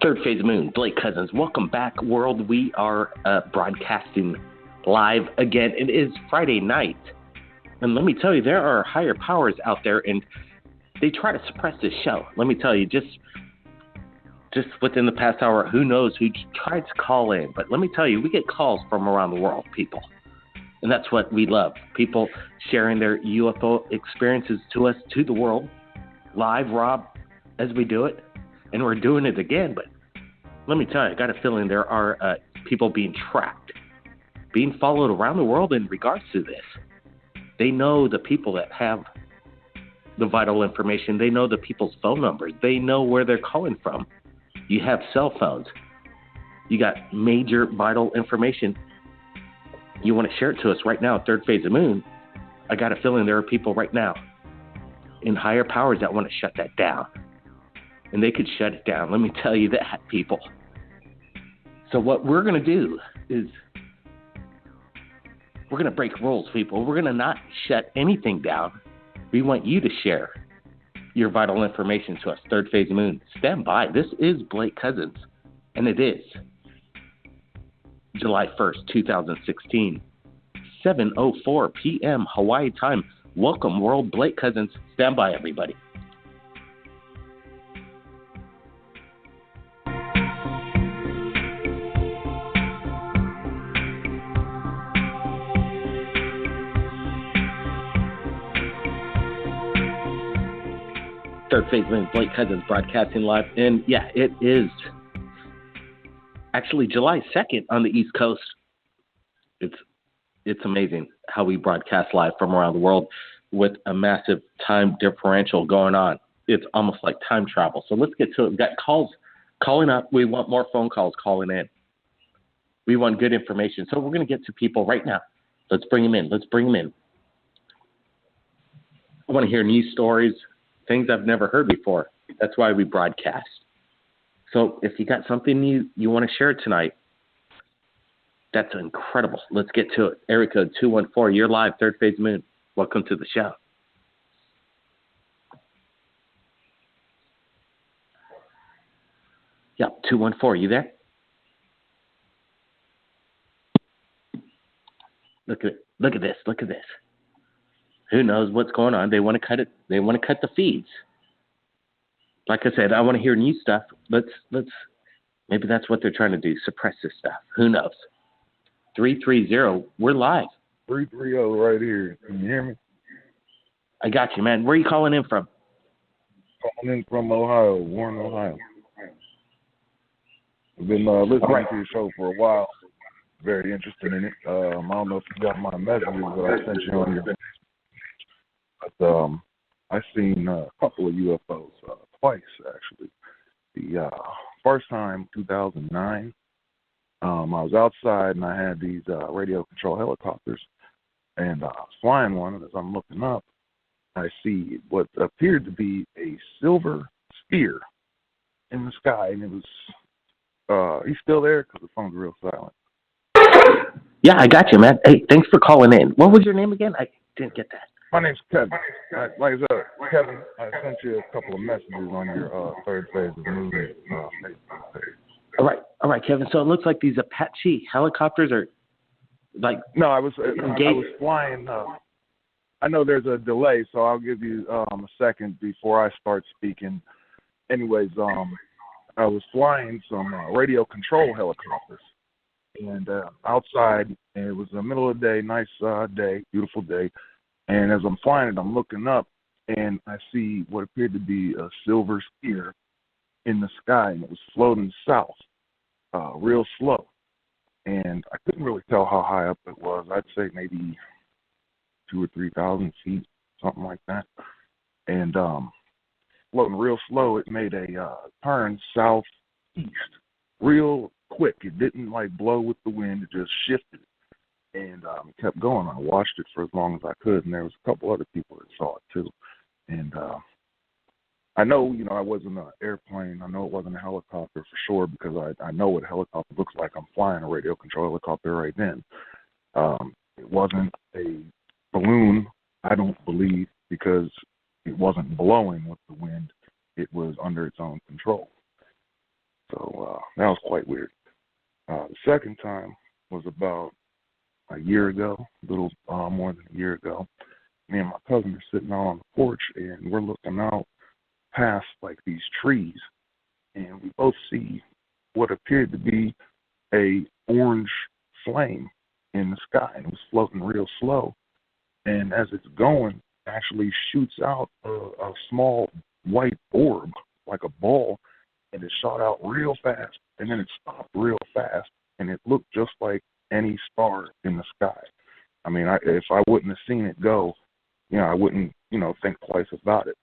Third Phase of Moon, Blake Cousins. Welcome back, world. We are broadcasting live again. It is Friday night. And let me tell you, there are higher powers out there, and they try to suppress this show. Let me tell you, just within the past hour, who knows who tried to call in. But let me tell you, we get calls from around the world, people. And that's what we love. People sharing their UFO experiences to us, to the world, live, Rob, as we do it. And we're doing it again, but let me tell you, I got a feeling there are people being tracked, being followed around the world in regards to this. They know the people that have the vital information. They know the people's phone numbers. They know where they're calling from. You have cell phones. You got major vital information. You want to share it to us right now, Third Phase of Moon. I got a feeling there are people right now in higher powers that want to shut that down. And they could shut it down. Let me tell you that, people. So what we're going to do is we're going to break rules, people. We're going to not shut anything down. We want you to share your vital information to us, Third Phase of Moon. Stand by. This is Blake Cousins, and it is July 1st, 2016, 7:04 p.m. Hawaii time. Welcome, world. Blake Cousins. Stand by, everybody. Third Phase Moon, Blake Cousins broadcasting live. And yeah, it is actually July 2nd on the East Coast. It's amazing how we broadcast live from around the world with a massive time differential going on. It's almost like time travel. So let's get to it. We've got calls calling up. We want more phone calls calling in. We want good information. So we're going to get to people right now. Let's bring them in. I want to hear news stories, things I've never heard before. That's why we broadcast. So if you got something you want to share tonight, that's incredible. Let's get to it. Area code 214. You're live, Third Phase Moon. Welcome to the show. Yep, 214. You there? Look at this. Who knows what's going on? They want to cut it. They want to cut the feeds. Like I said, I want to hear new stuff. Let's maybe that's what they're trying to do, suppress this stuff. Who knows? 330, we're live. 330 right here. Can you hear me? I got you, man. Where are you calling in from? Calling in from Ohio, Warren, Ohio. I've been listening to your show for a while. Very interested in it. I don't know if you got my messages that I sent you on your. But I've seen a couple of UFOs, twice actually. The first time, 2009, I was outside and I had these radio control helicopters, and I was flying one. And as I'm looking up, I see what appeared to be a silver sphere in the sky, and it was. He's still there because the phone's real silent. Yeah, I got you, man. Hey, thanks for calling in. What was your name again? I didn't get that. My name's Kevin. Like I said, Kevin, I sent you a couple of messages on your Third Phase of Moon Facebook page. All right, Kevin. So it looks like these Apache helicopters are like No, I was flying. I know there's a delay, so I'll give you a second before I start speaking. Anyways, I was flying some radio control helicopters, and outside, and it was the middle of the day, nice day, beautiful day. And as I'm flying it, I'm looking up, and I see what appeared to be a silver sphere in the sky, and it was floating south, real slow. And I couldn't really tell how high up it was. I'd say maybe 2,000 or 3,000 feet, something like that. And floating real slow, it made a turn southeast real quick. It didn't like blow with the wind. It just shifted. And it kept going. I watched it for as long as I could, and there was a couple other people that saw it too. And I know, I wasn't an airplane. I know it wasn't a helicopter for sure because I know what a helicopter looks like. I'm flying a radio control helicopter right then. It wasn't a balloon, I don't believe, because it wasn't blowing with the wind. It was under its own control. So that was quite weird. The second time was about a year ago, a little more than a year ago. Me and my cousin are sitting out on the porch, and we're looking out past like these trees, and we both see what appeared to be a orange flame in the sky, and it was floating real slow. And as it's going, it actually shoots out a small white orb, like a ball, and it shot out real fast, and then it stopped real fast, and it looked just like any star in the sky. I mean, if I wouldn't have seen it go, I wouldn't, think twice about it.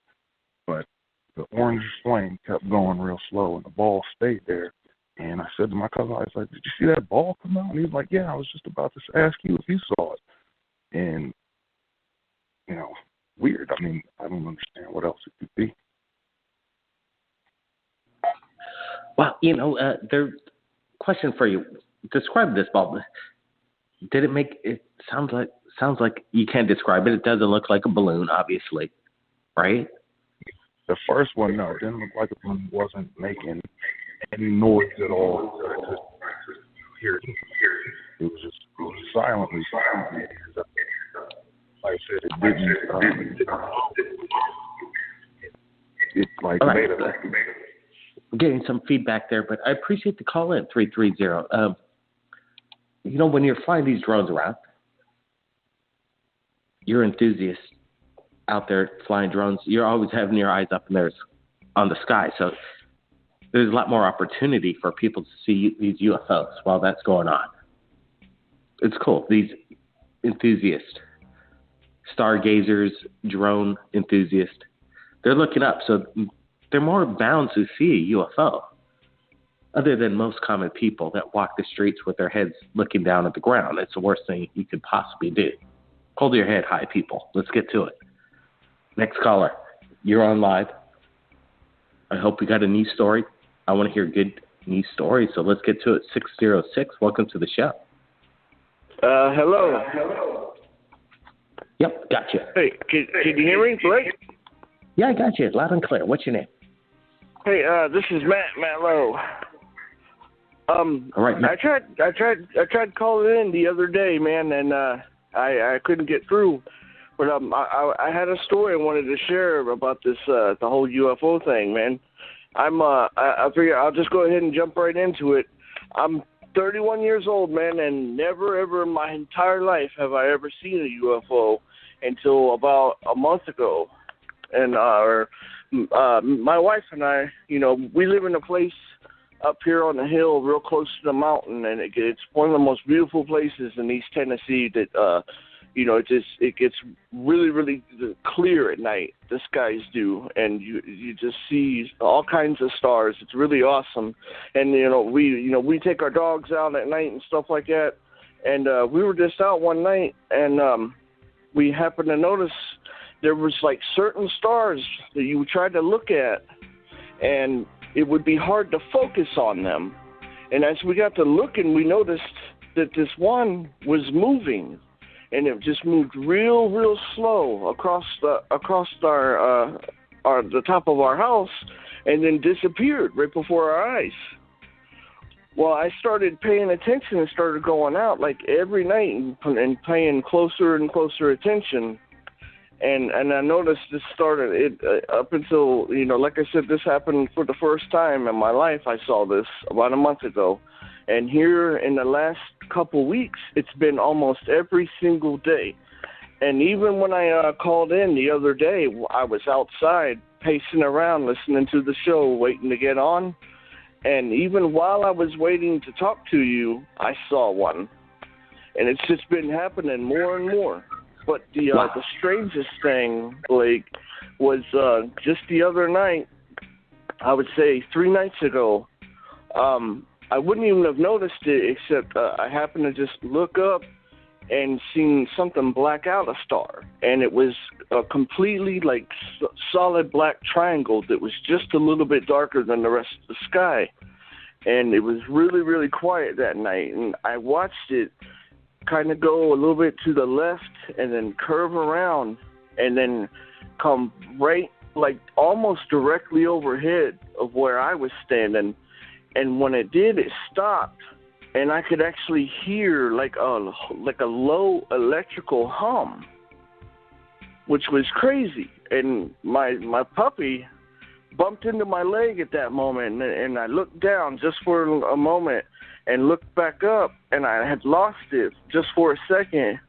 But the orange flame kept going real slow, and the ball stayed there. And I said to my cousin, I was like, "Did you see that ball come out?" And he was like, "Yeah, I was just about to ask you if you saw it." And, weird. I mean, I don't understand what else it could be. Well, question for you. Describe this ball. Did it make it sounds like you can't describe it. It doesn't look like a balloon, obviously, right? The first one, no, it didn't look like a balloon. Wasn't making any noise at all. Just hear it. It was silently. Like I said, it didn't. It like all right. made a. I'm getting some feedback there, but I appreciate the call in 330. When you're flying these drones around, you're enthusiasts out there flying drones. You're always having your eyes up in there on the sky. So there's a lot more opportunity for people to see these UFOs while that's going on. It's cool. These enthusiasts, stargazers, drone enthusiasts, they're looking up. So they're more bound to see a UFO, other than most common people that walk the streets with their heads looking down at the ground. It's the worst thing you could possibly do. Hold your head high, people. Let's get to it. Next caller, you're on live. I hope you got a news story. I want to hear good news stories, so let's get to it. 606, welcome to the show. Hello. Yep, gotcha. Hey, can you hear me, Blake? Yeah, I got you, loud and clear. What's your name? Hey, this is Matt Lowe. All right, Matt. I tried calling in the other day, man, and I couldn't get through. But I had a story I wanted to share about this the whole UFO thing, man. I figure I'll just go ahead and jump right into it. I'm 31 years old, man, and never ever in my entire life have I ever seen a UFO until about a month ago. And my wife and I, we live in a place up here on the hill real close to the mountain, and it's one of the most beautiful places in East Tennessee that, it gets really, really clear at night, the skies do, and you just see all kinds of stars. It's really awesome. And, we take our dogs out at night and stuff like that, and we were just out one night, and we happened to notice there was like certain stars that you tried to look at, and it would be hard to focus on them. And as we got to looking, we noticed that this one was moving, and it just moved real, real slow across the top of our house, and then disappeared right before our eyes. Well, I started paying attention and started going out like every night and paying closer and closer attention. And I noticed this started up until, like I said, this happened for the first time in my life. I saw this about a month ago. And here in the last couple weeks, it's been almost every single day. And even when I called in the other day, I was outside pacing around listening to the show, waiting to get on. And even while I was waiting to talk to you, I saw one. And it's just been happening more and more. But the strangest thing, Blake, was just the other night, I would say 3 nights ago, I wouldn't even have noticed it except I happened to just look up and seen something black out a star. And it was a completely like solid black triangle that was just a little bit darker than the rest of the sky. And it was really, really quiet that night. And I watched it kind of go a little bit to the left and then curve around and then come right, like almost directly overhead of where I was standing. and when it did, it stopped, and I could actually hear like a low electrical hum, which was crazy. And my puppy bumped into my leg at that moment, and I looked down just for a moment and looked back up, and I had lost it just for a second,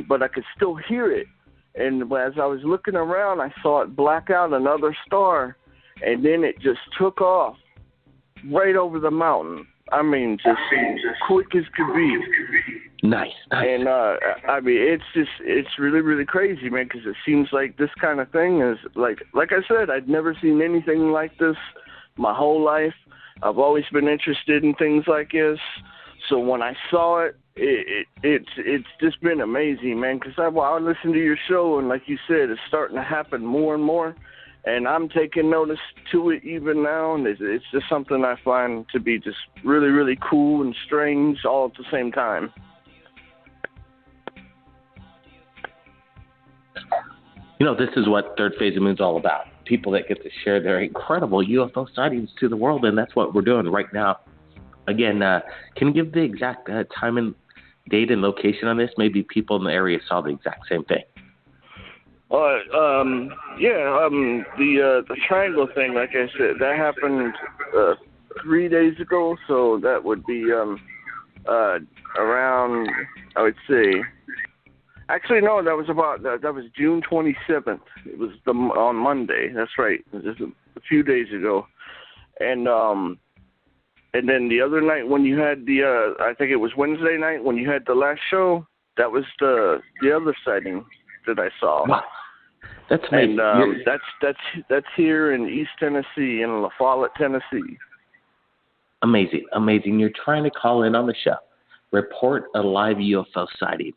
but I could still hear it. And as I was looking around, I saw it black out another star, and then it just took off right over the mountain. I mean, just quick as could be. Nice. And I mean, it's really, really crazy, man, because it seems like this kind of thing is like I said, I'd never seen anything like this my whole life. I've always been interested in things like this. So when I saw it, it's just been amazing, man, because I listen to your show, and like you said, it's starting to happen more and more. And I'm taking notice to it even now, and it's just something I find to be just really, really cool and strange all at the same time. You know, this is what Third Phase of Moon's all about. People that get to share their incredible UFO sightings to the world, and that's what we're doing right now. Again, can you give the exact time and date and location on this? Maybe people in the area saw the exact same thing. The triangle thing, like I said, that happened 3 days ago, so that would be around, I would say. Actually, no, that was June 27th. It was on Monday. That's right. It was just a few days ago, and then the other night when you had I think it was Wednesday night when you had the last show. That was the other sighting that I saw. Wow. That's amazing. And that's here in East Tennessee, in La Follette, Tennessee. Amazing. You're trying to call in on the show, report a live UFO sighting,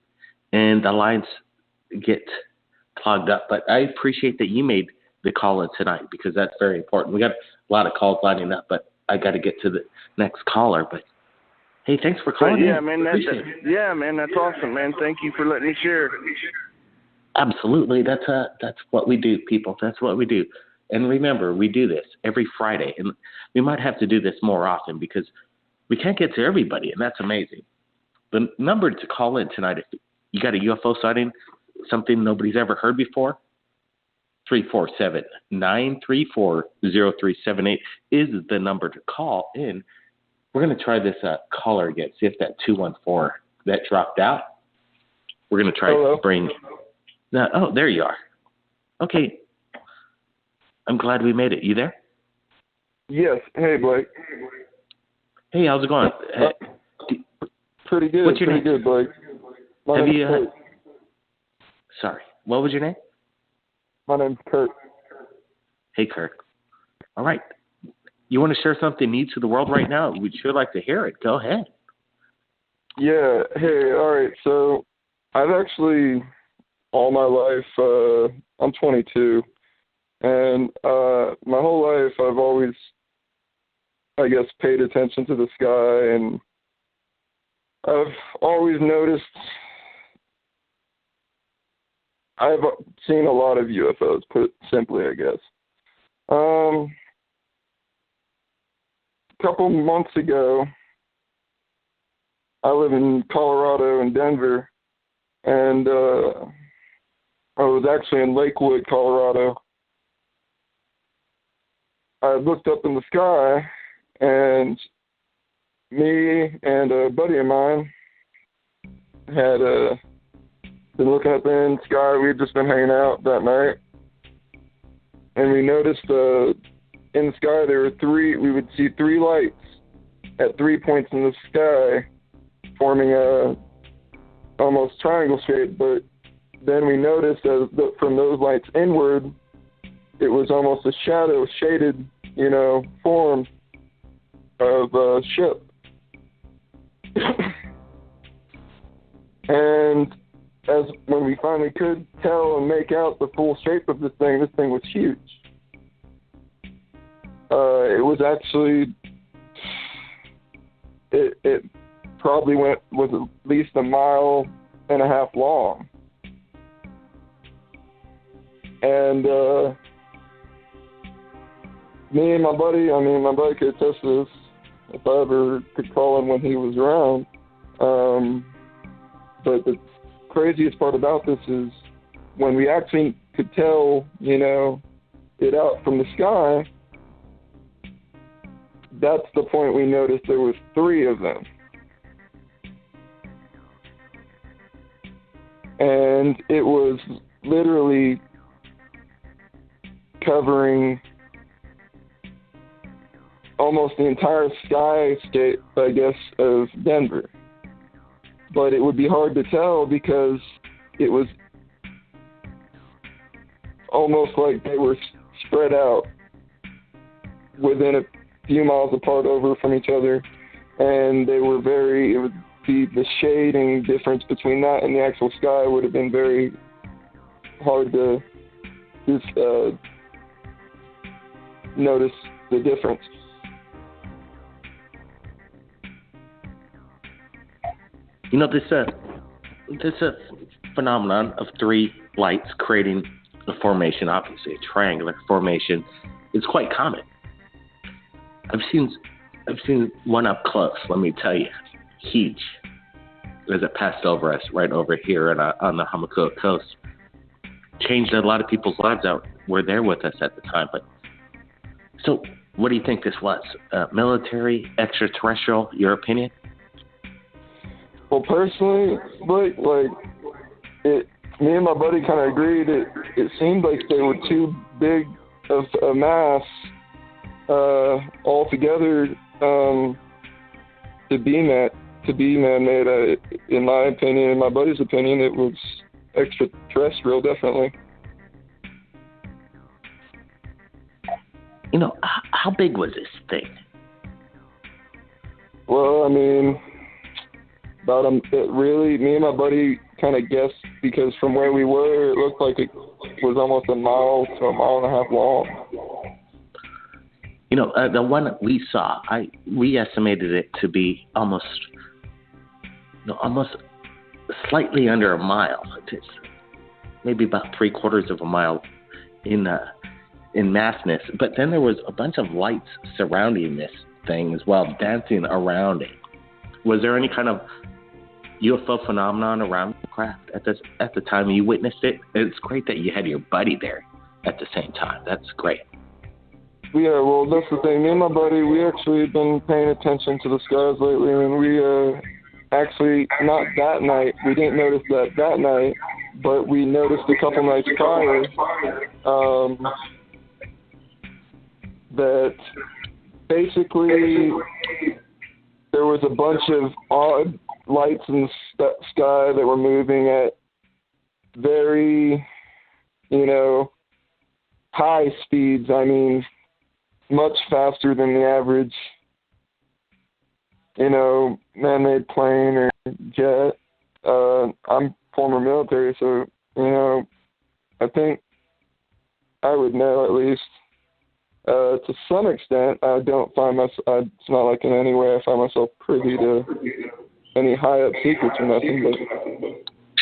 and the lines get clogged up. But I appreciate that you made the call in tonight, because that's very important. We got a lot of calls lining up, but I got to get to the next caller. But hey, thanks for calling in. Man, that's awesome, man. Thank you for letting me share. Absolutely. That's what we do, people. That's what we do. And remember, we do this every Friday. And we might have to do this more often because we can't get to everybody, and that's amazing. The number to call in tonight, if you got a UFO sighting, something nobody's ever heard before, 347-934-0378 is the number to call in. We're going to try this caller again, see if that 214 that dropped out. We're going to try to bring... No, oh, there you are. Okay. I'm glad we made it. You there? Yes. Hey, Blake. Hey, how's it going? Pretty good. What's your name? Good, Blake. My name's Kirk. Sorry. What was your name? My name's Kirk. Hey, Kirk. All right. You want to share something new to the world right now? We'd sure like to hear it. Go ahead. Yeah. Hey, all right. So I've actually... all my life, I'm 22, and my whole life I've always, I guess, paid attention to the sky, and I've always noticed, I've seen a lot of UFOs, put it simply, I guess. A couple months ago, I live in Colorado and Denver, and I was actually in Lakewood, Colorado. I looked up in the sky, and me and a buddy of mine had been looking up in the sky. We had just been hanging out that night, and we noticed in the sky there were we would see three lights at 3 points in the sky, forming a almost triangle shape, but then we noticed from those lights inward, it was almost a shadow, shaded, form of a ship. And when we finally could tell and make out the full shape of this thing was huge. It was actually, it probably was at least 1.5 miles long. And me and my buddy could attest to this. if I ever could call him when he was around. But the craziest part about this is when we actually could tell, it out from the sky, that's the point we noticed there was 3 of them. And it was literally covering almost the entire skyscape, I guess, of Denver. But it would be hard to tell because it was almost like they were spread out within a few miles apart over from each other, and they were it would be the shading difference between that and the actual sky would have been very hard to just notice the difference. This phenomenon of 3 lights creating a formation, obviously a triangular formation, is quite common. I've seen one up close. Let me tell you, huge. As it passed over us right over here on the Hamakua coast, changed a lot of people's lives out. Were there with us at the time. But so, what do you think this was? Military, extraterrestrial? Your opinion? Well, personally, me and my buddy kind of agreed. It seemed like they were too big of a mass altogether to be man-made. In my opinion, in my buddy's opinion, it was extraterrestrial, definitely. How big was this thing? Well, I mean, me and my buddy kind of guessed because from where we were, it looked like it was almost a mile to a mile and a half long. The one that we saw, we estimated it to be almost slightly under a mile. It's maybe about 3/4 of a mile in massness. But then there was a bunch of lights surrounding this thing as well, dancing around it. Was there any kind of UFO phenomenon around the craft at the time you witnessed it? It's great that you had your buddy there at the same time. That's great. Yeah, well, that's the thing. Me and my buddy, we actually have been paying attention to the skies lately, and we actually, not that night, we didn't notice that night, but we noticed a couple nights prior that basically there was a bunch of odd lights in the sky that were moving at very, high speeds. I mean, much faster than the average, man-made plane or jet. I'm former military, so, I think I would know at least. To some extent, I don't find myself, it's not like in any way I find myself privy to any high-up secrets or nothing, but...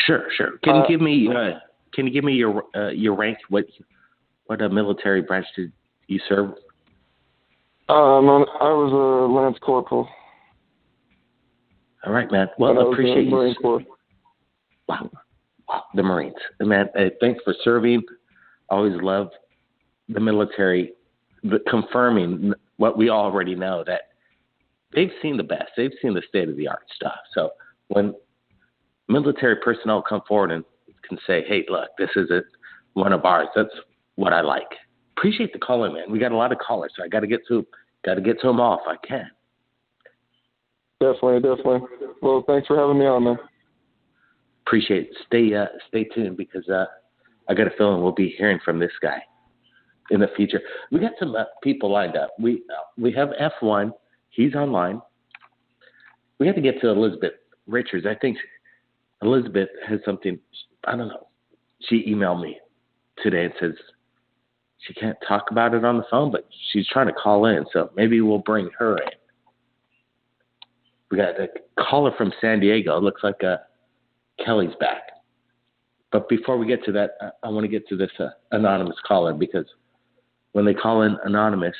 Sure. Can you give me your rank? What military branch did you serve? I was a Lance Corporal. All right, man. Well, I appreciate you. Marine Corps. Wow, the Marines, man. Thanks for serving. Always love the military, confirming what we already know, that they've seen the best. They've seen the state-of-the-art stuff. So when military personnel come forward and can say, hey, look, this is one of ours, that's what I like. Appreciate the caller, man. We got a lot of callers, so I got to get to them all if I can. Definitely. Well, thanks for having me on, man. Appreciate it. Stay tuned because I got a feeling we'll be hearing from this guy in the future. We got some people lined up. We have F1. He's online. We have to get to Elizabeth Richards. I think Elizabeth has something. I don't know. She emailed me today and says she can't talk about it on the phone, but she's trying to call in. So maybe we'll bring her in. We got a caller from San Diego. It looks like Kelly's back. But before we get to that, I want to get to this anonymous caller, because when they call in anonymous,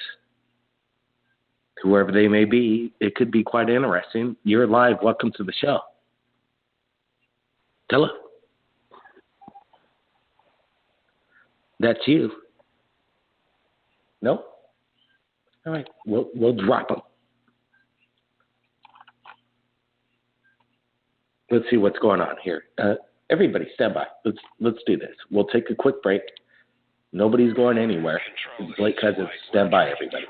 whoever they may be. It could be quite interesting. You're live. Welcome to the show. Hello. That's you. Nope. All right. We'll drop them. Let's see what's going on here. Everybody, stand by. Let's do this. We'll take a quick break. Nobody's going anywhere. Blake Cousins, stand by, everybody.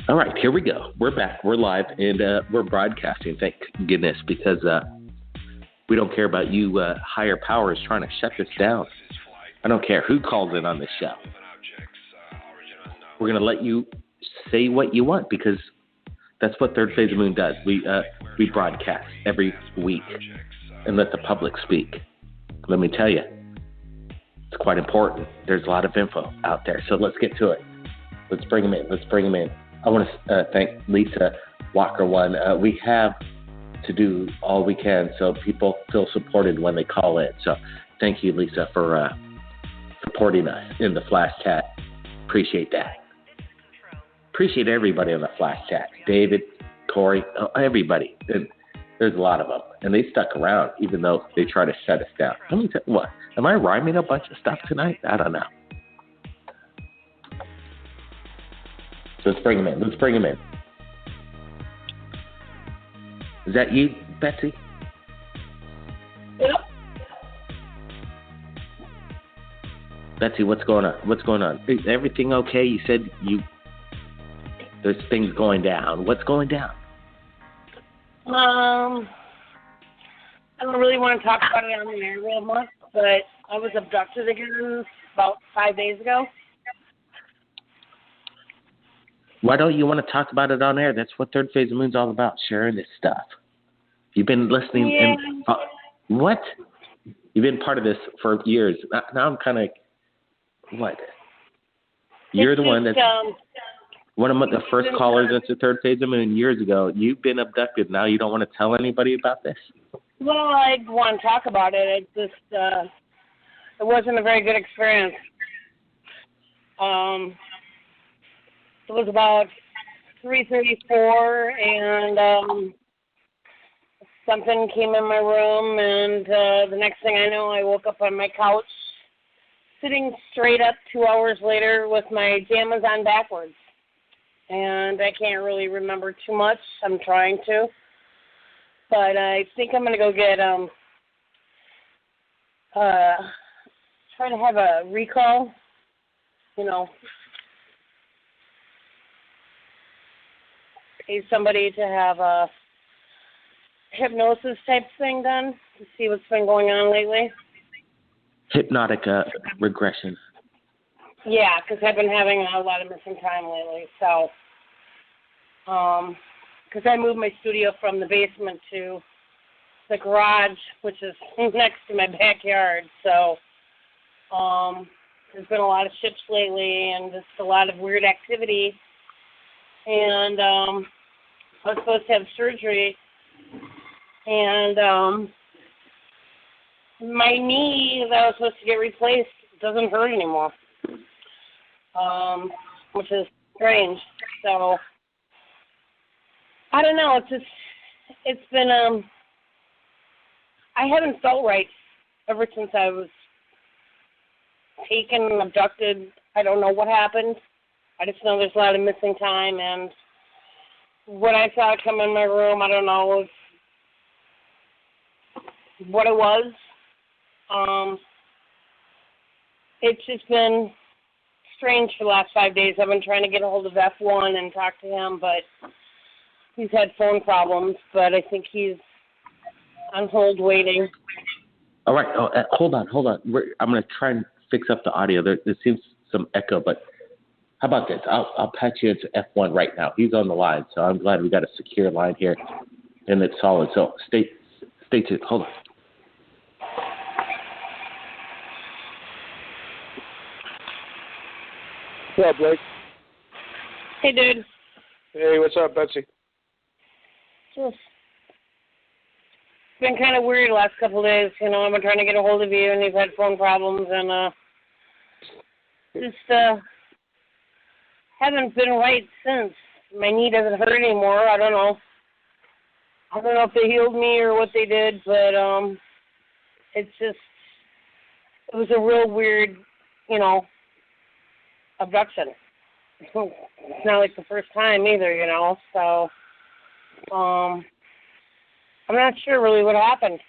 All right, here we go. We're back. We're live, and we're broadcasting, thank goodness, because we don't care about you higher powers trying to shut this down. I don't care who calls in on this show. We're going to let you say what you want, because that's what Third Phase of Moon does. We broadcast every week and let the public speak. Let me tell you, it's quite important. There's a lot of info out there, so let's get to it. Let's bring them in. I want to thank Lisa Walker One. We have to do all we can so people feel supported when they call in. So thank you, Lisa, for supporting us in the Flash Chat. Appreciate that. Appreciate everybody in the Flash Chat. David, Corey, everybody. There's a lot of them. And they stuck around even though they try to shut us down. Let me tell you what. Am I rhyming a bunch of stuff tonight? I don't know. Let's bring him in. Is that you, Betsy? Yep. Betsy, what's going on? Is everything okay? You said there's things going down. What's going down? I don't really want to talk about it on the air real much, but I was abducted again about 5 days ago. Why don't you want to talk about it on air? That's what Third Phase of Moon's all about, sharing this stuff. You've been listening. Yeah. What? You've been part of this for years. Now I'm kind of, what? You're the one that's one of the first callers into Third Phase of Moon years ago. You've been abducted. Now you don't want to tell anybody about this? Well, I want to talk about it. It just, it wasn't a very good experience. It was about 3:34, and something came in my room, and the next thing I know, I woke up on my couch, sitting straight up 2 hours later with my pajamas on backwards. And I can't really remember too much. I'm trying to. But I think I'm going to go get, try to have a recall, pay somebody to have a hypnosis type thing done to see what's been going on lately. Hypnotic regression. Yeah, because I've been having a lot of missing time lately. So, because I moved my studio from the basement to the garage, which is next to my backyard. So, there's been a lot of ships lately and just a lot of weird activity. And I was supposed to have surgery, and my knee that I was supposed to get replaced doesn't hurt anymore, which is strange. So I don't know. It's been I haven't felt right ever since I was taken and abducted. I don't know what happened. I just know there's a lot of missing time, and when I saw it come in my room, I don't know what it was. It's just been strange for the last 5 days. I've been trying to get a hold of F1 and talk to him, but he's had phone problems, but I think he's on hold waiting. All right. Hold on. I'm going to try and fix up the audio. There seems some echo, but how about this? I'll patch you into F1 right now. He's on the line, so I'm glad we got a secure line here, and it's solid. So stay tuned. Hold on. What's up, Blake? Hey, dude. Hey, what's up, Betsy? Just been kind of weird the last couple of days. You know, I've been trying to get a hold of you, and you've had phone problems, and just haven't been right since. My knee doesn't hurt anymore. I don't know if they healed me or what they did, but it was a real weird, abduction. It's not like the first time either, so I'm not sure really what happened.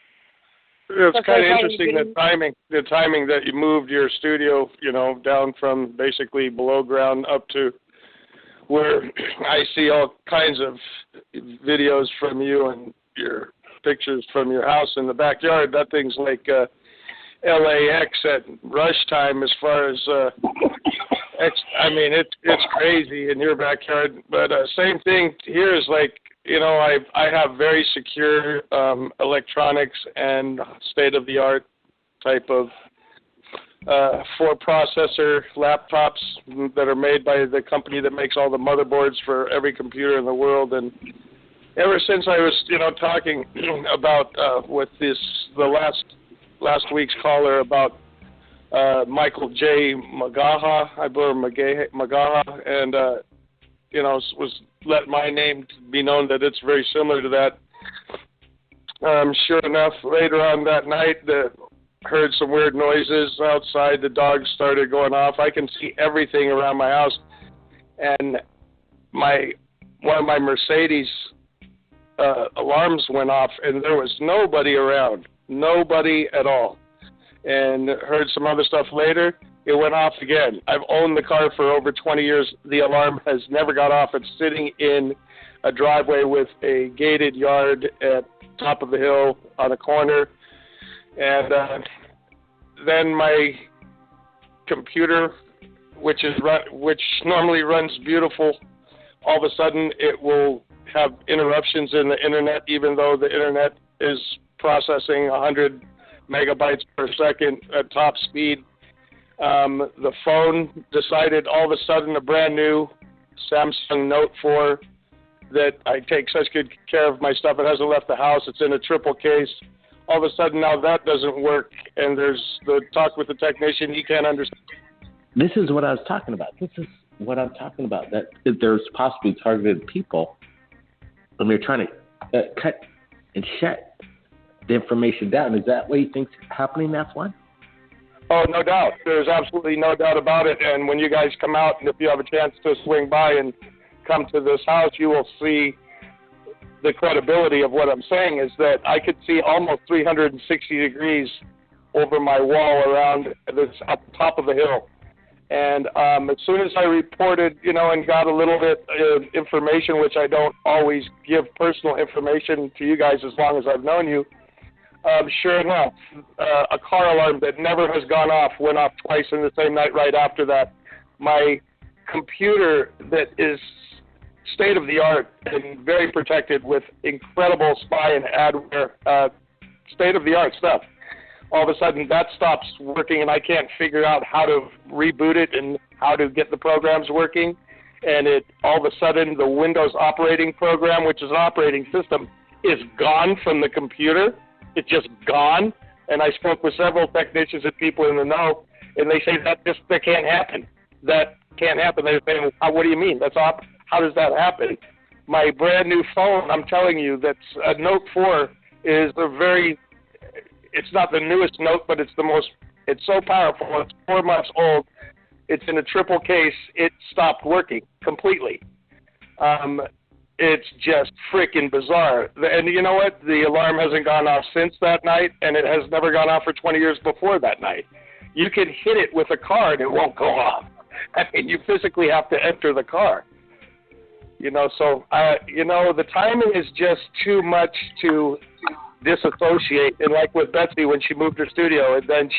It's kind of interesting, the timing that you moved your studio, down from basically below ground up to where I see all kinds of videos from you and your pictures from your house in the backyard. That thing's like LAX at rush time as far as it's crazy in your backyard. But same thing here is like, I have very secure electronics and state-of-the-art type of 4-processor laptops that are made by the company that makes all the motherboards for every computer in the world. And ever since I was, talking about with the last week's caller about Michael J. Magaha, I believe Magaha, and was let my name be known that it's very similar to that. Sure enough, later on that night, heard some weird noises outside. The dogs started going off. I can see everything around my house, and one of my Mercedes alarms went off, and there was nobody around, nobody at all. And heard some other stuff later. It went off again. I've owned the car for over 20 years. The alarm has never got off. It's sitting in a driveway with a gated yard at top of the hill on a corner. And then my computer, which normally runs beautiful, all of a sudden it will have interruptions in the internet, even though the internet is processing 100 megabytes per second at top speed. The phone decided all of a sudden a brand new Samsung Note 4 that I take such good care of my stuff. It hasn't left the house. It's in a triple case. All of a sudden now that doesn't work, and there's the talk with the technician. He can't understand. This is what I was talking about. That there's possibly targeted people when they're trying to cut and shut the information down. Is that what you think's happening? That's one? Oh, no doubt. There's absolutely no doubt about it. And when you guys come out, and if you have a chance to swing by and come to this house, you will see the credibility of what I'm saying is that I could see almost 360 degrees over my wall around this at the top of the hill. And as soon as I reported, and got a little bit of information, which I don't always give personal information to you guys as long as I've known you, sure enough, a car alarm that never has gone off went off twice in the same night right after that. My computer that is state-of-the-art and very protected with incredible spy and adware, state-of-the-art stuff. All of a sudden, that stops working, and I can't figure out how to reboot it and how to get the programs working. And all of a sudden, the Windows operating program, which is an operating system, is gone from the computer. It's just gone. And I spoke with several technicians and people in the know, And they say that can't happen. That can't happen. They're saying, what do you mean? How does that happen? My brand new phone, I'm telling you, that's a Note 4 is it's not the newest Note, but it's so powerful. It's 4 months old. It's in a triple case. It stopped working completely. It's just freaking bizarre. And you know what? The alarm hasn't gone off since that night, and it has never gone off for 20 years before that night. You can hit it with a car and it won't go off. I mean, you physically have to enter the car. So the timing is just too much to disassociate. And like with Betsy when she moved her studio, and then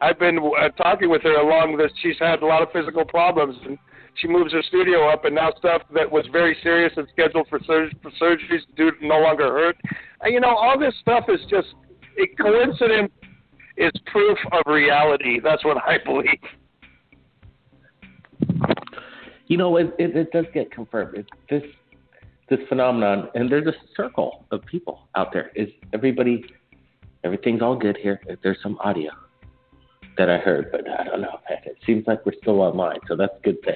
I've been talking with her along this. She's had a lot of physical problems, and she moves her studio up, and now stuff that was very serious and scheduled for surgeries no longer hurt. And, all this stuff is just coincidence is proof of reality. That's what I believe. It does get confirmed. It's this phenomenon, and there's a circle of people out there. Everything's all good here. There's some audio that I heard, but I don't know. It seems like we're still online, so that's a good thing.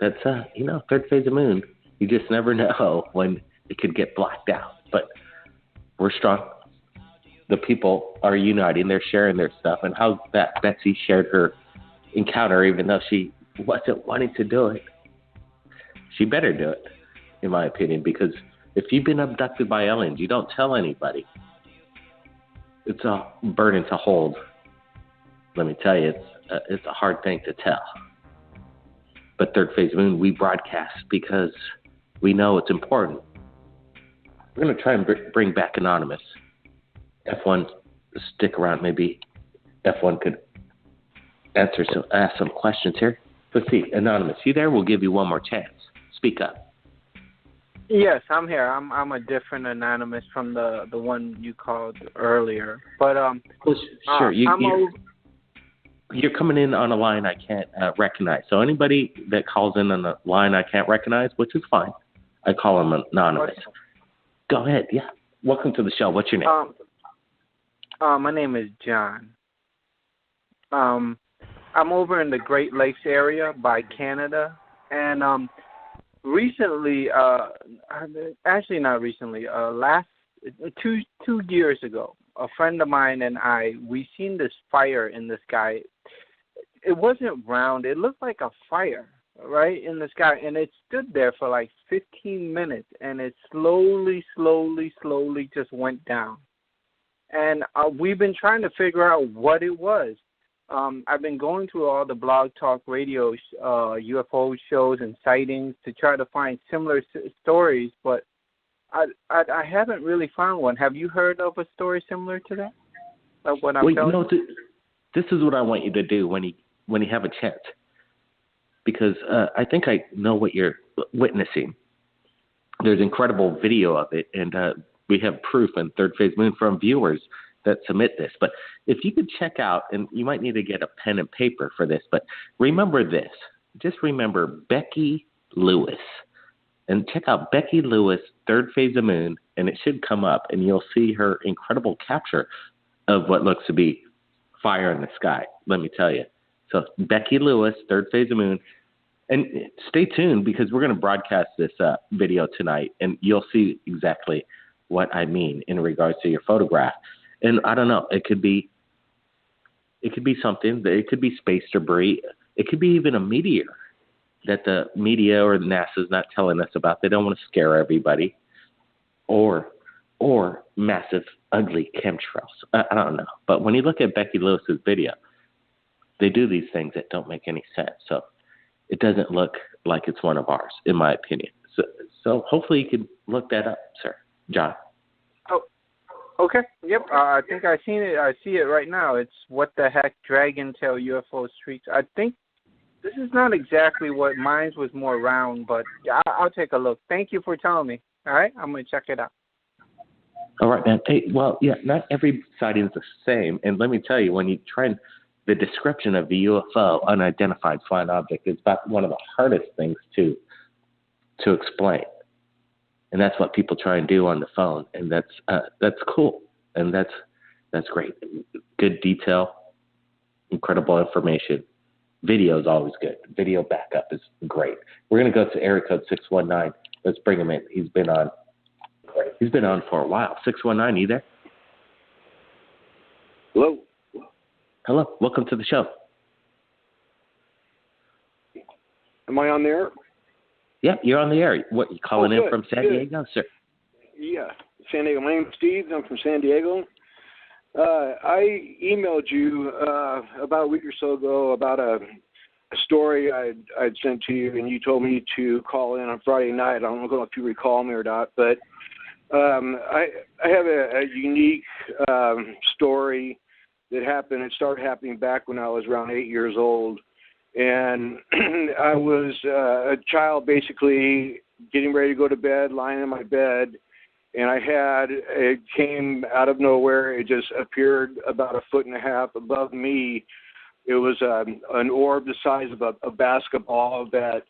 That's, third phase of moon. You just never know when it could get blacked out. But we're strong. The people are uniting. They're sharing their stuff. And how that Betsy shared her encounter, even though she wasn't wanting to do it. She better do it, in my opinion, because if you've been abducted by aliens, you don't tell anybody. It's a burden to hold. Let me tell you, it's a hard thing to tell. But Third Phase Moon, we broadcast because we know it's important. We're going to try and bring back Anonymous. F1, stick around. Maybe F1 could ask some questions here. Let's see. Anonymous, you there? We'll give you one more chance. Speak up. Yes, I'm here. I'm a different Anonymous from the one you called earlier. But well, sure. You're coming in on a line I can't recognize. So anybody that calls in on a line I can't recognize, which is fine, I call them anonymous. Okay. Go ahead. Yeah. Welcome to the show. What's your name? My name is John. I'm over in the Great Lakes area by Canada, and recently, actually not recently, last 2 years ago, a friend of mine and we seen this fire in the sky. It wasn't round. It looked like a fire, right, in the sky. And it stood there for like 15 minutes, and it slowly just went down. And we've been trying to figure out what it was. I've been going through all the Blog Talk Radio UFO shows and sightings to try to find similar stories, but I haven't really found one. Have you heard of a story similar to that? Of what I'm telling you? This is what I want you to do when you have a chance, because I think I know what you're witnessing. There's incredible video of it, and we have proof in Third Phase Moon from viewers that submit this. But if you could check out, and you might need to get a pen and paper for this, but remember this. Just remember Becky Lewis. And check out Becky Lewis, Third Phase of Moon, and it should come up, and you'll see her incredible capture of what looks to be fire in the sky, let me tell you. So Becky Lewis, Third Phase of Moon. And stay tuned, because we're going to broadcast this video tonight, and you'll see exactly what I mean in regards to your photograph. And I don't know, it could be something. It could be space debris. It could be even a meteor that the media or the NASA is not telling us about. They don't want to scare everybody. Or massive, ugly chemtrails. I don't know. But when you look at Becky Lewis's video, they do these things that don't make any sense. So it doesn't look like it's one of ours, in my opinion. So hopefully you can look that up, sir. John. Oh, okay. Yep. I think I've seen it. I see it right now. It's What the Heck Dragon Tail UFO Streaks. I think this is not exactly what mine was, more round, but yeah, I'll take a look. Thank you for telling me. All right? I'm going to check it out. All right, man. Hey, well, yeah, not every sighting is the same. And let me tell you, when you try and the description of the UFO, unidentified flying object, is about one of the hardest things to explain. And that's what people try and do on the phone. And that's cool. And that's great. Good detail. incredible information. Video is always good. Video backup is great. We're going to go to area code 619. Let's bring him in. He's been on for a while. 619, you there? Hello. Hello. Welcome to the show. Am I on there? Yeah, you're on the air. What, you calling in from San Diego, sir? Yeah, San Diego. My name's Steve. I'm from San Diego. I emailed you about a week or so ago about a story I'd sent to you, and you told me to call in on Friday night. I don't know if you recall me or not, but I have a unique story that happened. It started happening back when I was around 8 years old, and I was a child, basically getting ready to go to bed, lying in my bed. And it came out of nowhere. It just appeared about 1.5 feet above me. It was an orb the size of a basketball that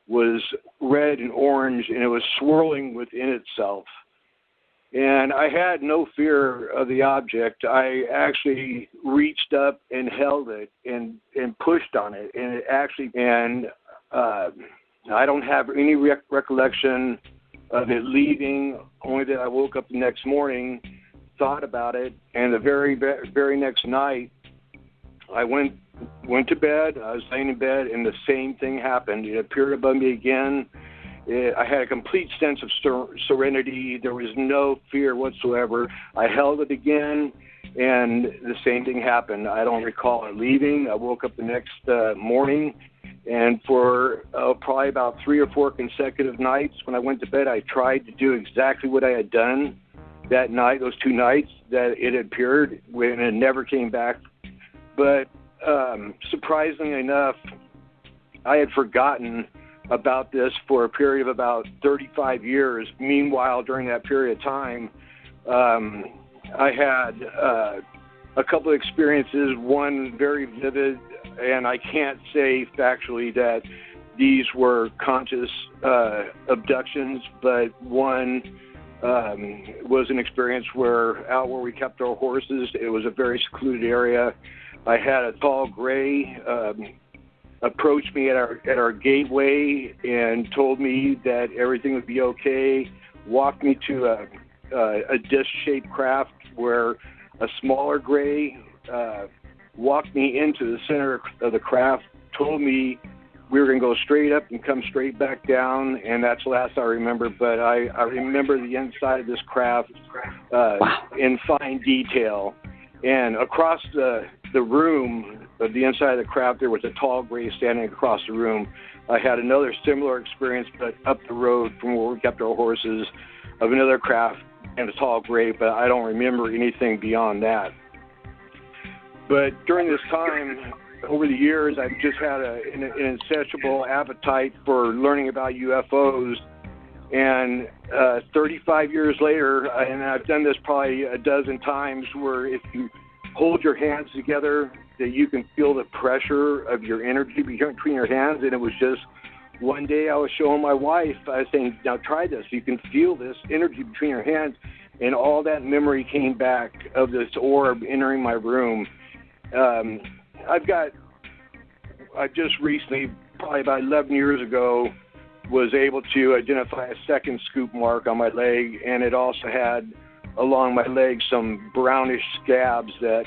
was red and orange, and it was swirling within itself. And I had no fear of the object. I actually reached up and held it and pushed on it. And I don't have any recollection of it leaving, only that I woke up the next morning, thought about it, and the very, very next night, I went to bed. I was laying in bed, and the same thing happened. It appeared above me again. I had a complete sense of serenity. There was no fear whatsoever. I held it again, and the same thing happened. I don't recall it leaving. I woke up the next morning, and for probably about 3 or 4 consecutive nights when I went to bed, I tried to do exactly what I had done that night, those 2 nights that it appeared, when it never came back. But surprisingly enough, I had forgotten about this for a period of about 35 years. Meanwhile, during that period of time, I had a couple of experiences, one very vivid, and I can't say factually that these were conscious abductions, but one was an experience out where we kept our horses. It was a very secluded area. I had a tall gray approach me at our gateway and told me that everything would be okay, walked me to a disc-shaped craft where a smaller gray walked me into the center of the craft, told me we were going to go straight up and come straight back down, and that's the last I remember. But I remember the inside of this craft in fine detail. And across the room, of the inside of the craft, there was a tall gray standing across the room. I had another similar experience, but up the road from where we kept our horses, of another craft and a tall gray, but I don't remember anything beyond that. But during this time, over the years, I've just had an insatiable appetite for learning about UFOs. And 35 years later, and I've done this probably a dozen times, where if you hold your hands together, that you can feel the pressure of your energy between your hands. And it was just one day I was showing my wife, I was saying, now try this. You can feel this energy between your hands. And all that memory came back of this orb entering my room. I just recently, probably about 11 years ago, was able to identify a second scoop mark on my leg, and it also had along my leg some brownish scabs that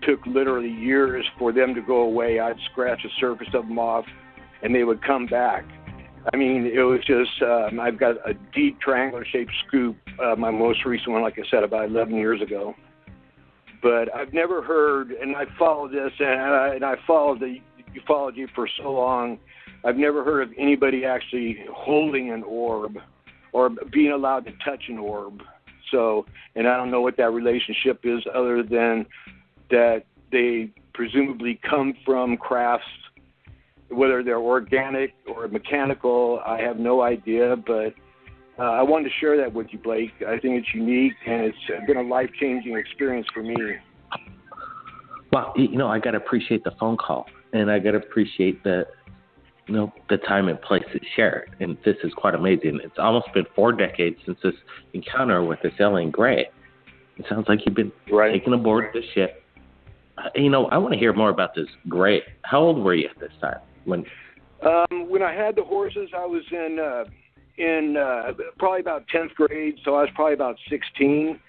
took literally years for them to go away. I'd scratch the surface of them off, and they would come back. I mean, it was just, I've got a deep triangular-shaped scoop, my most recent one, like I said, about 11 years ago. But I've never heard, and I followed this, and I followed you for so long, I've never heard of anybody actually holding an orb or being allowed to touch an orb. So, and I don't know what that relationship is other than that they presumably come from crafts, whether they're organic or mechanical, I have no idea, but I wanted to share that with you, Blake. I think it's unique, and it's been a life-changing experience for me. Well, I got to appreciate the phone call, and I got to appreciate the time and place to share it. And this is quite amazing. It's almost been 4 decades since this encounter with this alien gray. It sounds like you've been taken aboard the ship. I want to hear more about this. Great. How old were you at this time? When I had the horses, I was in probably about 10th grade, so I was probably about 16.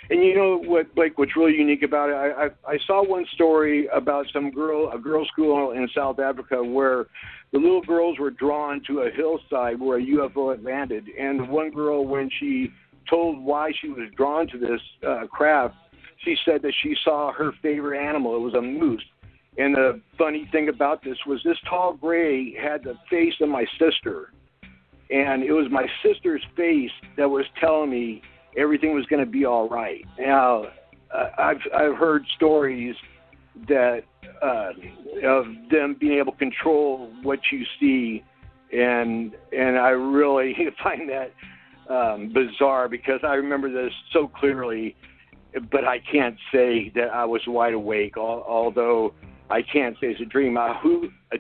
And you know what, Blake, what's really unique about it? I saw one story about a girls' school in South Africa where the little girls were drawn to a hillside where a UFO had landed. And one girl, when she told why she was drawn to this craft, she said that she saw her favorite animal. It was a moose. And the funny thing about this was this tall gray had the face of my sister. And it was my sister's face that was telling me everything was going to be all right. Now, I've heard stories that of them being able to control what you see, and I really find that bizarre because I remember this so clearly, but I can't say that I was wide awake, although I can't say it's a dream.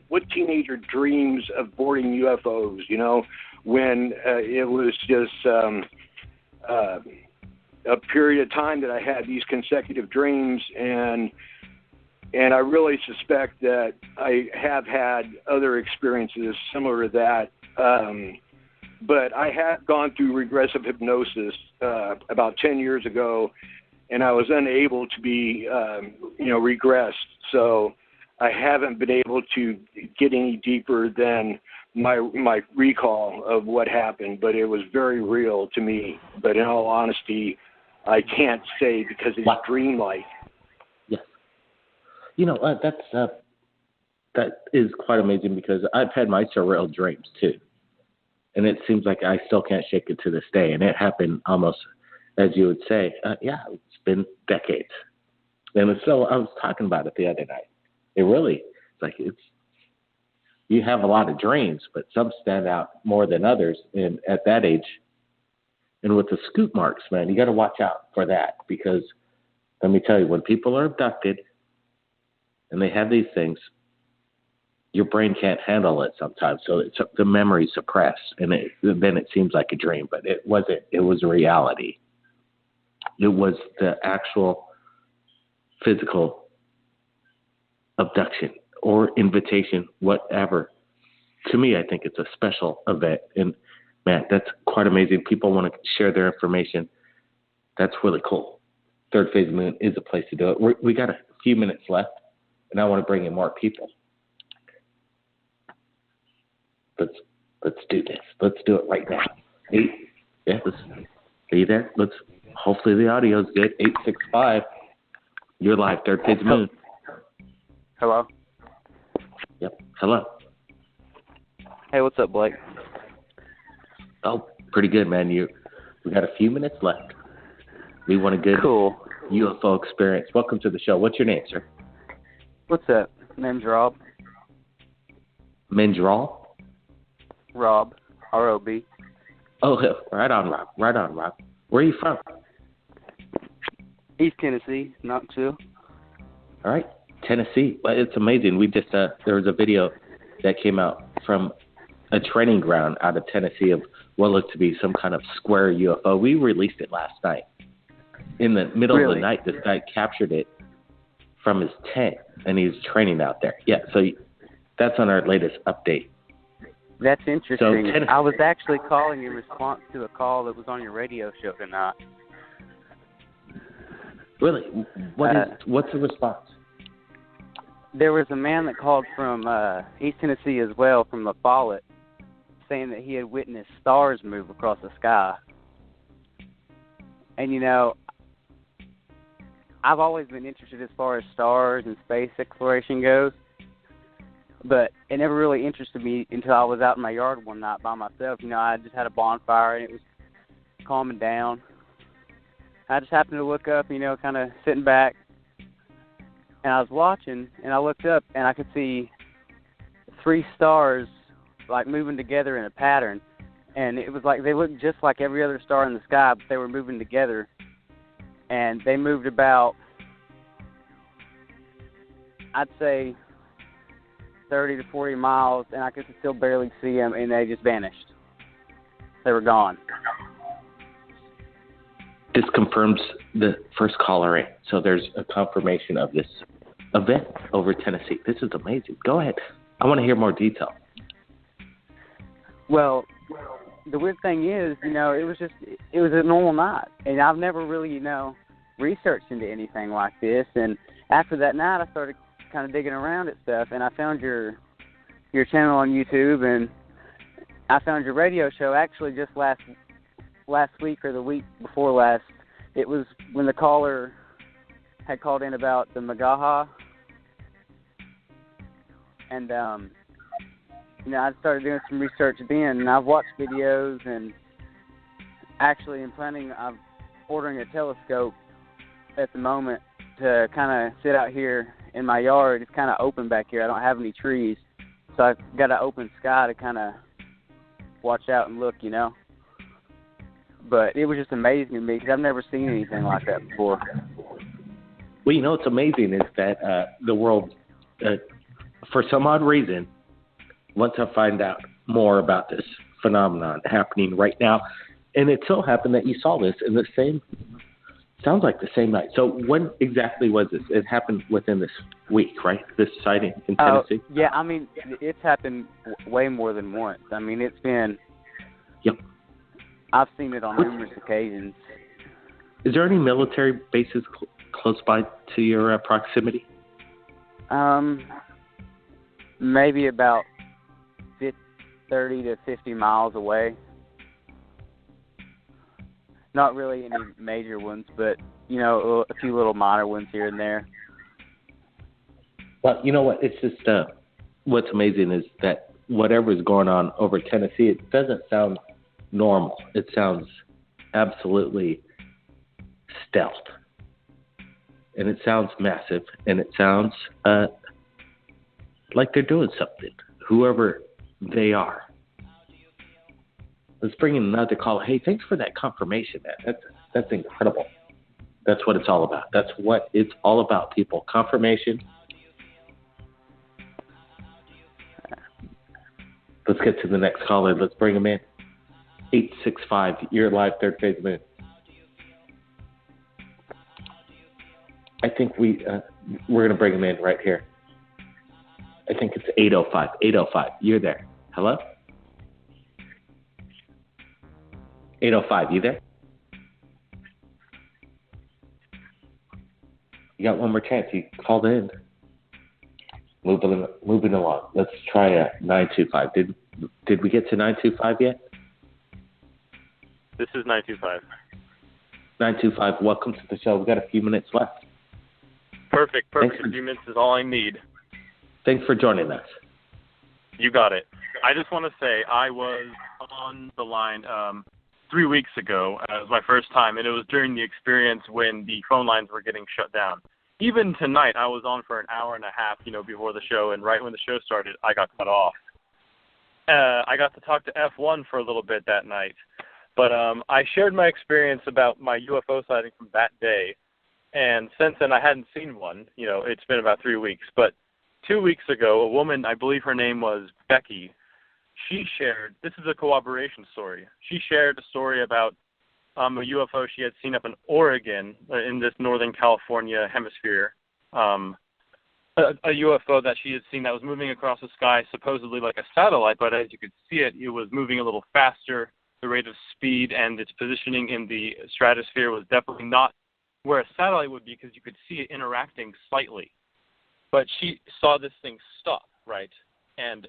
What teenager dreams of boarding UFOs, when it was just a period of time that I had these consecutive dreams, and I really suspect that I have had other experiences similar to that. But I had gone through regressive hypnosis about 10 years ago, and I was unable to be, regressed. So I haven't been able to get any deeper than my recall of what happened, but it was very real to me. But in all honesty, I can't say because it's dreamlike. Yes. That is quite amazing because I've had my surreal dreams too. And it seems like I still can't shake it to this day. And it happened almost, as you would say, it's been decades. And I was talking about it the other night. It really, you have a lot of dreams, but some stand out more than others. And at that age, and with the scoop marks, man, you got to watch out for that because let me tell you, when people are abducted and they have these things, your brain can't handle it sometimes. So the memory's suppressed, and then it seems like a dream, but it wasn't. It was a reality. It was the actual physical abduction or invitation, whatever. To me, I think it's a special event. And, man, that's quite amazing. People want to share their information. That's really cool. Third Phase Moon is a place to do it. We got a few minutes left, and I want to bring in more people. Let's do this. Let's do it right now. Are you there? Hopefully the audio's good. 865. You're live, Third Phase Moon. Hello? Yep. Hello. Hey, what's up, Blake? Oh, pretty good, man. We got a few minutes left. We want a good UFO experience. Welcome to the show. What's your name, sir? What's up? Name's Rob. Menjral? Rob. R-O-B. Oh, right on, Rob. Right on, Rob. Where are you from? East Tennessee, Knoxville. All right. Tennessee. Well, it's amazing. We just there was a video that came out from a training ground out of Tennessee of what looked to be some kind of square UFO. We released it last night. In the middle of the night, this guy captured it from his tent, and he's training out there. Yeah, so that's on our latest update. That's interesting. So, I was actually calling in response to a call that was on your radio show tonight. Really? What's the response? There was a man that called from East Tennessee as well, from La Follette, saying that he had witnessed stars move across the sky. And, I've always been interested as far as stars and space exploration goes, but it never really interested me until I was out in my yard one night by myself. I just had a bonfire, and it was calming down. I just happened to look up, kind of sitting back, and I was watching, and I looked up, and I could see 3 stars, moving together in a pattern, and it was like they looked just like every other star in the sky, but they were moving together, and they moved about, I'd say, 30 to 40 miles, and I could still barely see them, and they just vanished. They were gone. This confirms the first caller in. So there's a confirmation of this event over Tennessee. This is amazing. Go ahead. I want to hear more detail. Well, the weird thing is, it was a normal night, and I've never really, researched into anything like this. And after that night, I started kind of digging around at stuff, and I found your channel on YouTube, and I found your radio show actually just last week or the week before last. It was when the caller had called in about the Magaha, and I started doing some research then, and I've watched videos, and actually I'm ordering a telescope at the moment to kind of sit out here in my yard. It's kind of open back here. I don't have any trees, so I've got an open sky to kind of watch out and look, But it was just amazing to me because I've never seen anything like that before. Well, what's amazing is that the world, for some odd reason, wants to find out more about this phenomenon happening right now. And it so happened that you saw this in the same night. So when exactly was this? It happened within this week, right? This sighting in Tennessee? Yeah, it's happened way more than once. It's been... Yep. I've seen it on numerous occasions. Is there any military bases close by to your proximity? Maybe about 30 to 50 miles away. Not really any major ones, but, a few little minor ones here and there. Well, you know what? It's just what's amazing is that whatever is going on over Tennessee, it doesn't sound normal. It sounds absolutely stealth. And it sounds massive. And it sounds like they're doing something, whoever they are. Let's bring in another call. Hey, thanks for that confirmation, man. That's incredible. That's what it's all about. That's what it's all about, people. Confirmation. Let's get to the next caller. Let's bring him in. 865, you're live, Third Phase Moon. I think we're going to bring him in right here. I think it's 805. 805, you're there. Hello? 805, you there? You got one more chance. You called in. Moving along. Let's try 925. Did we get to 925 yet? This is 925. 925, welcome to the show. We've got a few minutes left. Perfect. A few minutes is all I need. Thanks for joining us. You got it. I just want to say I was on the line 3 weeks ago. It was my first time, and it was during the experience when the phone lines were getting shut down. Even tonight, I was on for an hour and a half, before the show, and right when the show started, I got cut off. I got to talk to F1 for a little bit that night, but I shared my experience about my UFO sighting from that day, and since then I hadn't seen one. It's been about 3 weeks, but 2 weeks ago, a woman, I believe her name was Becky, she shared, this is a corroboration story, she shared a story about a UFO she had seen up in Oregon, in this Northern California hemisphere, a UFO that she had seen that was moving across the sky, supposedly like a satellite, but as you could see it, it was moving a little faster, the rate of speed and its positioning in the stratosphere was definitely not where a satellite would be because you could see it interacting slightly. But she saw this thing stop, right, and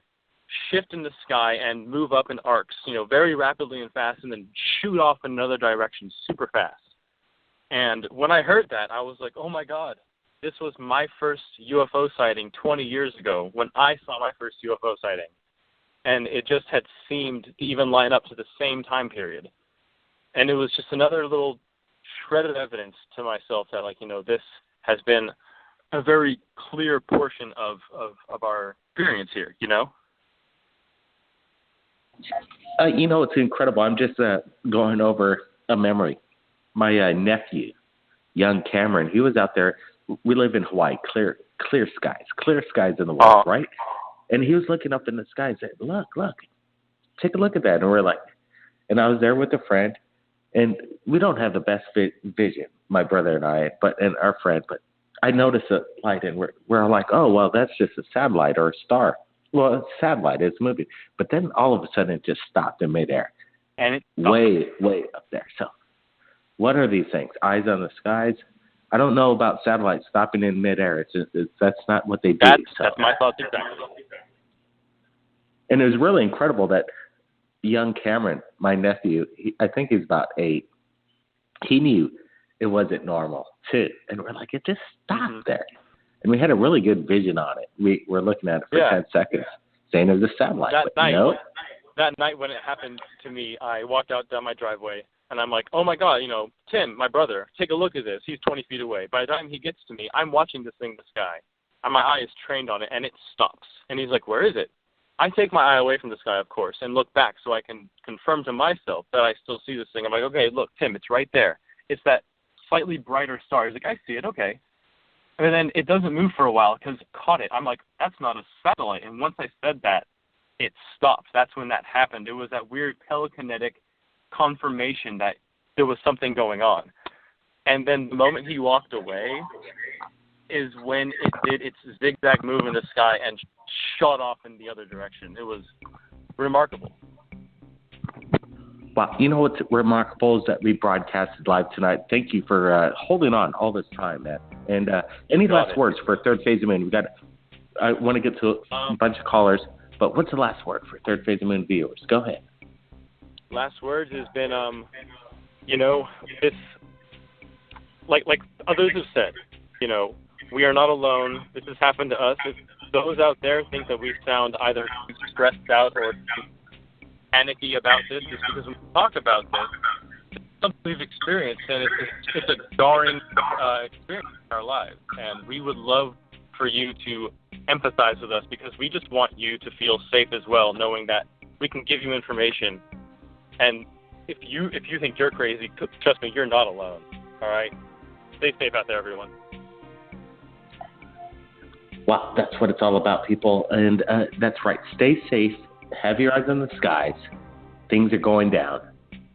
shift in the sky and move up in arcs, very rapidly and fast, and then shoot off in another direction super fast. And when I heard that, I was like, oh my God, this was my first UFO sighting 20 years ago when I saw my first UFO sighting. And it just had seemed to even line up to the same time period. And it was just another little shred of evidence to myself that, this has been a very clear portion of our experience here, It's incredible. I'm just going over a memory. My nephew, young Cameron, he was out there. We live in Hawaii, clear skies in the world, right? And he was looking up in the sky and said, look, take a look at that. And we're like, and I was there with a friend, and we don't have the best vision, my brother and I, and our friend, but I noticed a light, and we're like, oh, well, that's just a satellite or a star. Well, it's a satellite. It's moving. But then all of a sudden it just stopped in midair. And it's way up there. So what are these things? Eyes on the skies? I don't know about satellites stopping in midair. That's not what they do. That's my thoughts exactly. And it was really incredible that young Cameron, my nephew, I think he's about 8, he knew it wasn't normal too. And we're like, it just stopped there. And we had a really good vision on it. We're looking at it for 10 seconds, saying it was a satellite. That night when it happened to me, I walked out down my driveway, and I'm like, oh, my God, Tim, my brother, take a look at this. He's 20 feet away. By the time he gets to me, I'm watching this thing in the sky, and my eye is trained on it, and it stops. And he's like, where is it? I take my eye away from the sky, of course, and look back so I can confirm to myself that I still see this thing. I'm like, okay, look, Tim, it's right there. It's that slightly brighter star. He's like, I see it, okay. And then it doesn't move for a while because it caught it. I'm like, that's not a satellite. And once I said that, it stopped. That's when that happened. It was that weird telekinetic confirmation that there was something going on. And then the moment he walked away is when it did its zigzag move in the sky and shot off in the other direction. It was remarkable. Wow. You know what's remarkable is that we broadcasted live tonight. Thank you for holding on all this time, man. And any last words for Third Phase of Moon? I want to get to a bunch of callers, but what's the last word for Third Phase of Moon viewers? Go ahead. Last words has been, it's like others have said, we are not alone. This has happened to us. If those out there think that we sound either stressed out or panicky about this, it's because we talk about this. It's something we've experienced, and it's a jarring experience in our lives. And we would love for you to empathize with us because we just want you to feel safe as well, knowing that we can give you information. And if you think you're crazy, trust me, you're not alone. All right? Stay safe out there, everyone. Wow, that's what it's all about, people. And that's right. Stay safe. Have your eyes on the skies. Things are going down.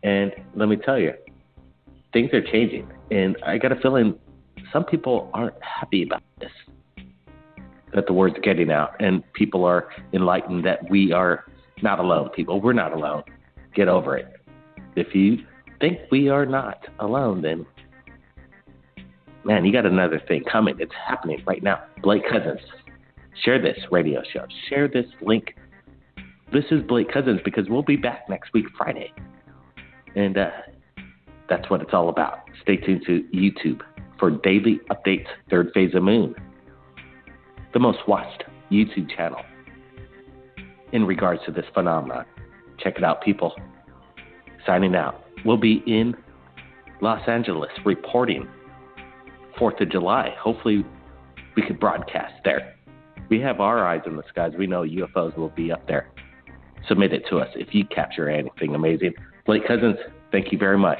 And let me tell you, things are changing. And I got a feeling some people aren't happy about this, that the word's getting out. And people are enlightened that we are not alone, people. We're not alone. Get over it. If you think we are not alone, then, man, you got another thing coming. It's happening right now. Blake Cousins, share this radio show. Share this link. This is Blake Cousins because we'll be back next week, Friday. And that's what it's all about. Stay tuned to YouTube for daily updates, Third Phase of Moon, the most watched YouTube channel in regards to this phenomenon. Check it out, people. Signing out. We'll be in Los Angeles reporting 4th of July. Hopefully we could broadcast there. We have our eyes in the skies. We know UFOs will be up there. Submit it to us if you capture anything amazing. Blake Cousins, thank you very much.